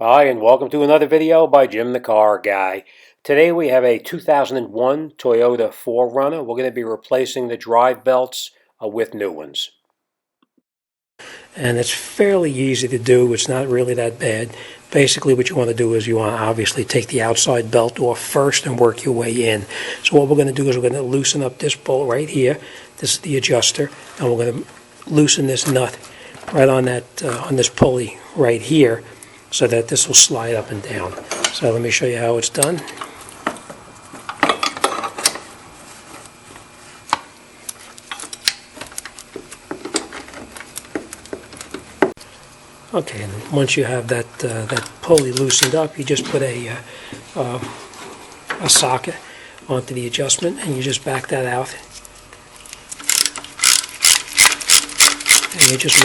Hi, and welcome to another video by Jim the Car Guy. Today we have a 2001 Toyota 4Runner. We're going to be replacing the drive belts with new ones. And it's fairly easy to do. It's not really that bad. Basically what you want to do is you want to obviously take the outside belt off first and work your way in. So what we're going to do is we're going to loosen up this bolt right here. This is the adjuster, and we're going to loosen this nut right on that on this pulley right here, so that this will slide up and down. So let me show you how it's done. Okay, and once you have that pulley loosened up, you just put a socket onto the adjustment, and you just back that out, and you just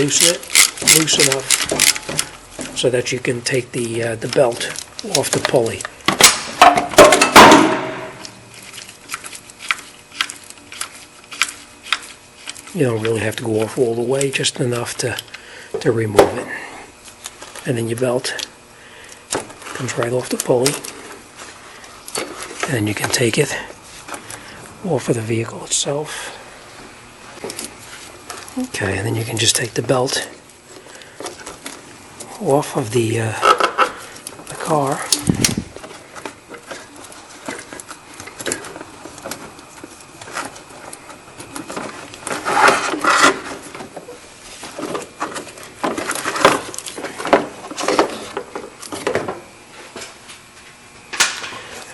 loosen up so that you can take the belt off the pulley. You don't really have to go off all the way, just enough to remove it. And then your belt comes right off the pulley, and then you can take it off of the vehicle itself. Okay, and then you can just take the belt off of the car.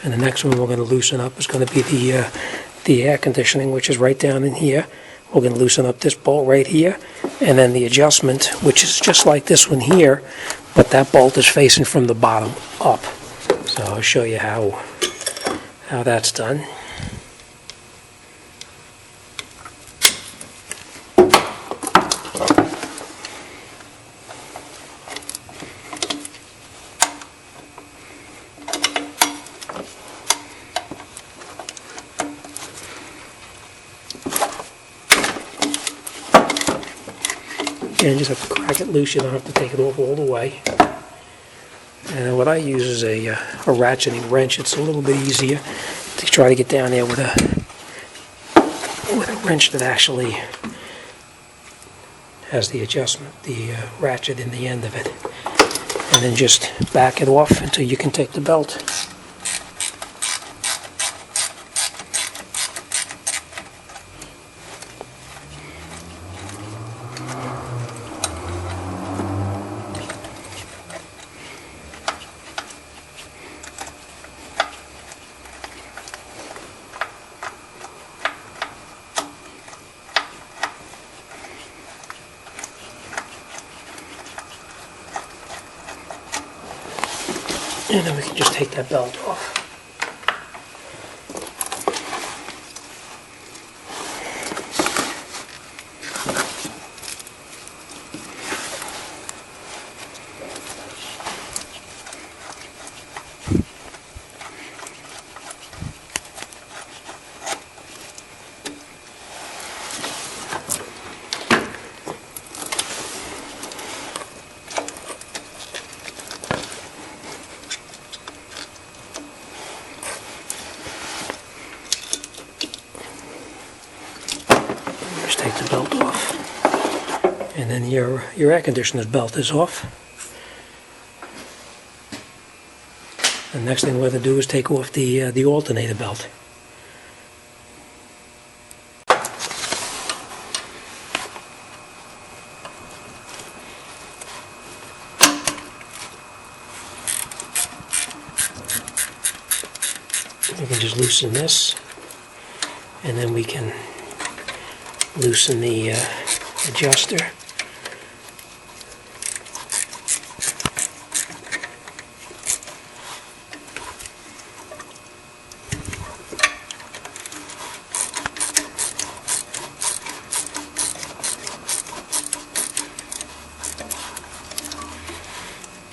And the next one we're going to loosen up is going to be the air conditioning, which is right down in here. We're going to loosen up this bolt right here, and then the adjustment, which is just like this one here, but that bolt is facing from the bottom up. So I'll show you how that's done. And you just have to crack it loose. You don't have to take it off all the way. And what I use is a ratcheting wrench. It's a little bit easier to try to get down there with a wrench that actually has the adjustment, the ratchet in the end of it. And then just back it off until you can take the belt. And then we can just take that belt off. Take the belt off, and then your air conditioner's belt is off. The next thing we're going to do is take off the alternator belt. We can just loosen this, and then we can loosen the adjuster.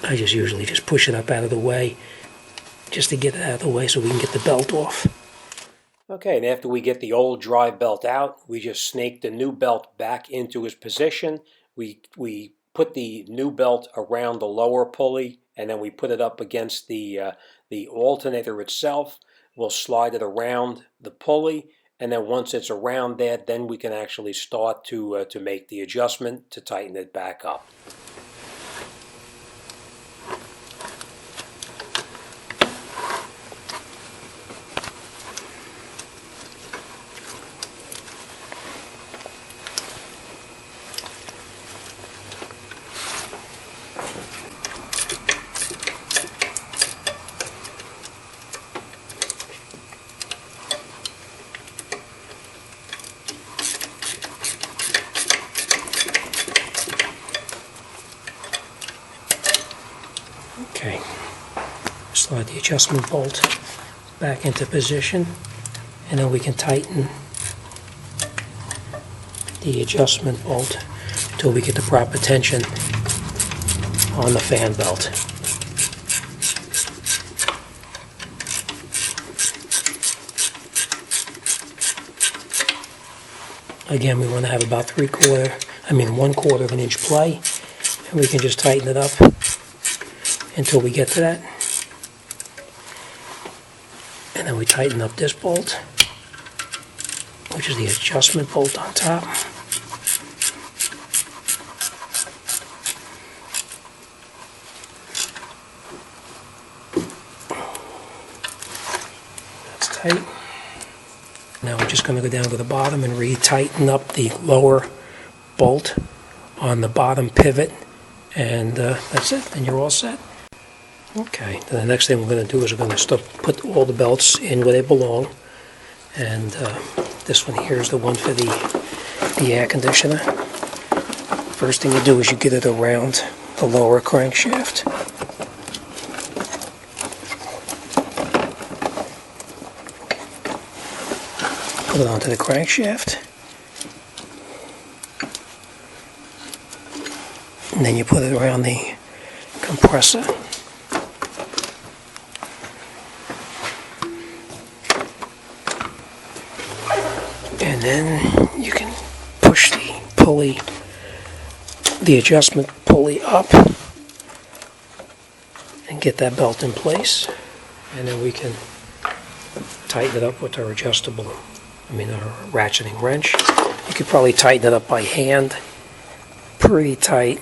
I just usually just push it up out of the way, just to get it out of the way so we can get the belt off. Okay, and after we get the old drive belt out, we just snake the new belt back into its position. We put the new belt around the lower pulley and then we put it up against the alternator itself. We'll slide it around the pulley, and then once it's around there, then we can actually start to make the adjustment to tighten it back up. Okay, slide the adjustment bolt back into position, and then we can tighten the adjustment bolt until we get the proper tension on the fan belt. Again, we want to have about 1/4 of an inch play, and we can just tighten it up until we get to that. And then we tighten up this bolt, which is the adjustment bolt on top. That's tight. Now we're just going to go down to the bottom and retighten up the lower bolt on the bottom pivot, and that's it, and you're all set. Okay, the next thing we're going to do is we're going to put all the belts in where they belong, and this one here is the one for the air conditioner. First thing you do is you get it around the lower crankshaft. Put it onto the crankshaft, and then you put it around the compressor. And then you can push the pulley, the adjustment pulley up, and get that belt in place. And then we can tighten it up with our our ratcheting wrench. You could probably tighten it up by hand, pretty tight.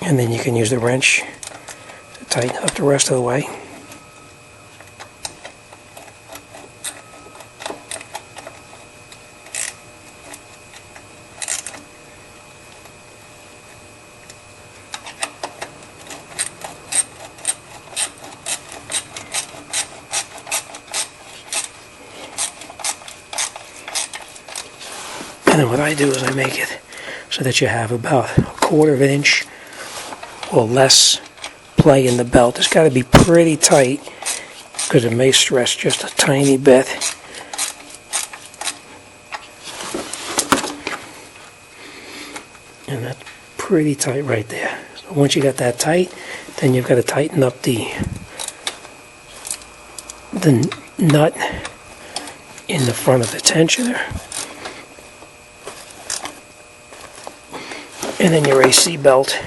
And then you can use the wrench to tighten it up the rest of the way. And then what I do is I make it so that you have about 1/4 of an inch or less play in the belt. It's got to be pretty tight because it may stress just a tiny bit. And that's pretty tight right there. So once you got that tight, then you've got to tighten up the nut in the front of the tensioner. And then your AC belt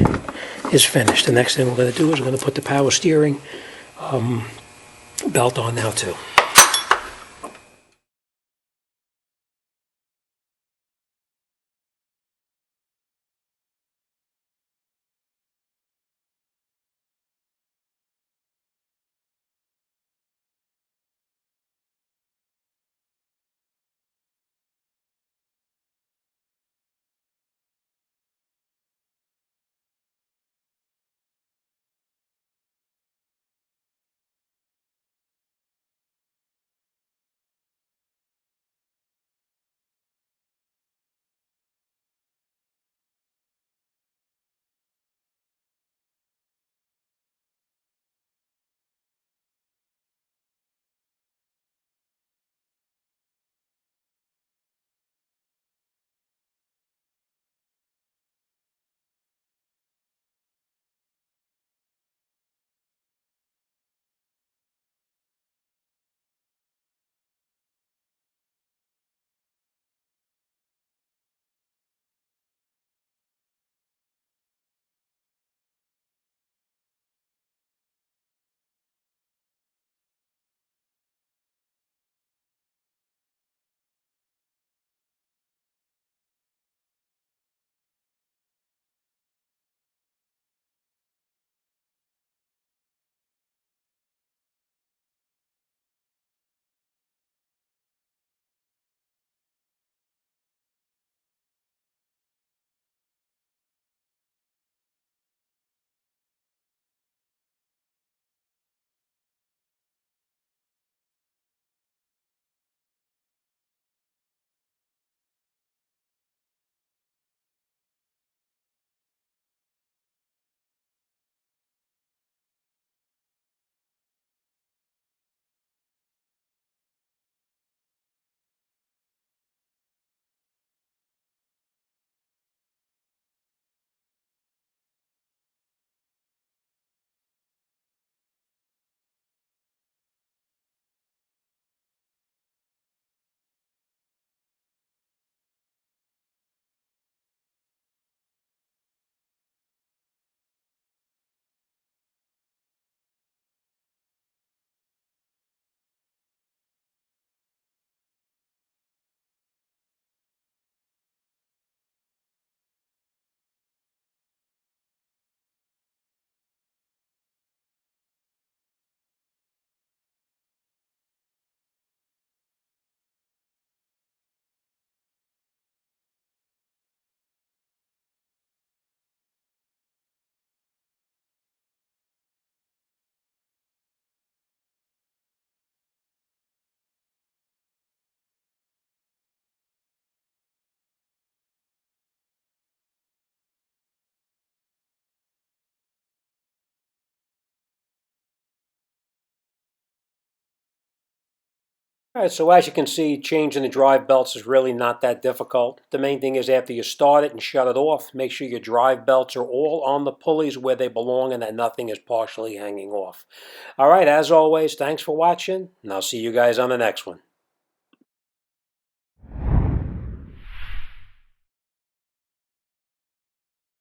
is finished. The next thing we're going to do is we're going to put the power steering belt on now too. All right, so as you can see, changing the drive belts is really not that difficult. The main thing is after you start it and shut it off, make sure your drive belts are all on the pulleys where they belong and that nothing is partially hanging off. All right, as always, thanks for watching, and I'll see you guys on the next one.